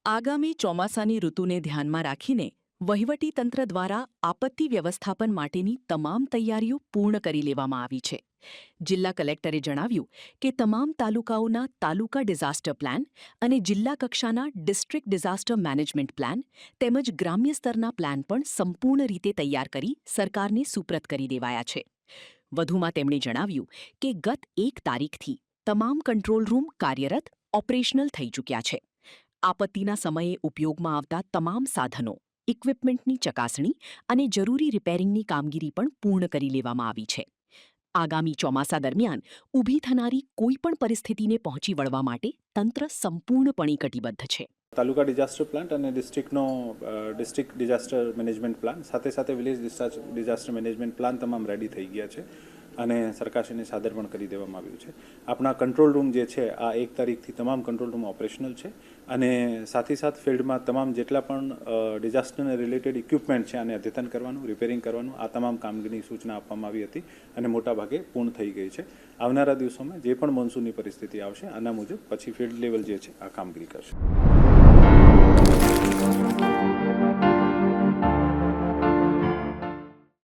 આગામી ચોમાસાની ઋતુને ધ્યાનમાં રાખીને વહીવટીતંત્ર દ્વારા આપત્તિ વ્યવસ્થાપન માટેની તમામ તૈયારીઓ પૂર્ણ કરી લેવામાં આવી છે. જિલ્લા કલેક્ટરે જણાવ્યું કે તમામ તાલુકાઓના તાલુકા ડિઝાસ્ટર પ્લાન અને જિલ્લા કક્ષાના ડિસ્ટ્રિક્ટ ડિઝાસ્ટર મેનેજમેન્ટ પ્લાન તેમજ ગ્રામ્ય સ્તરના પ્લાન પણ સંપૂર્ણ રીતે તૈયાર કરી સરકારને સુપ્રત કરી દેવાયા છે. વધુમાં તેમણે જણાવ્યું કે ગત 1 તારીખથી તમામ કંટ્રોલ રૂમ કાર્યરત ઓપરેશનલ થઈ ચૂક્યા છે. આપત્તિના સમયે ઉપયોગમાં આવતા તમામ સાધનો, ઇક્વિપમેન્ટની ચકાસણી અને જરૂરી રિપેરિંગની કામગીરી પણ પૂર્ણ કરી લેવામાં આવી છે. આગામી ચોમાસા દરમિયાન ઊભી થનારી કોઈપણ પરિસ્થિતિને પહોંચી વળવા માટે તંત્ર સંપૂર્ણપણે કટિબદ્ધ છે. તાલુકા ડિઝાસ્ટર પ્લાન અને ડિસ્ટ્રિક્ટ ડિઝાસ્ટર મેનેજમેન્ટ પ્લાન સાથે વિલેજ ડિઝાસ્ટર મેનેજમેન્ટ પ્લાન તમામ રેડી થઈ ગયા છે અને સરકારશ્રીને સાદર પણ કરી દેવામાં આવ્યું છે. આપણા કંટ્રોલ રૂમ જે છે આ 1 તારીખથી તમામ કંટ્રોલ રૂમ ઓપરેશનલ છે અને સાથે ફિલ્ડમાં તમામ જેટલા પણ ડિઝાસ્ટરને રિલેટેડ ઇક્વિપમેન્ટ છે આને અદ્યતન કરવાનું, રિપેરિંગ કરવાનું આ તમામ કામગીરીની સૂચના આપવામાં આવી હતી અને મોટાભાગે પૂર્ણ થઈ ગઈ છે. આવનારા દિવસોમાં જે પણ મોન્સૂનની પરિસ્થિતિ આવશે આના મુજબ પછી ફિલ્ડ લેવલ જે છે આ કામગીરી કરશે.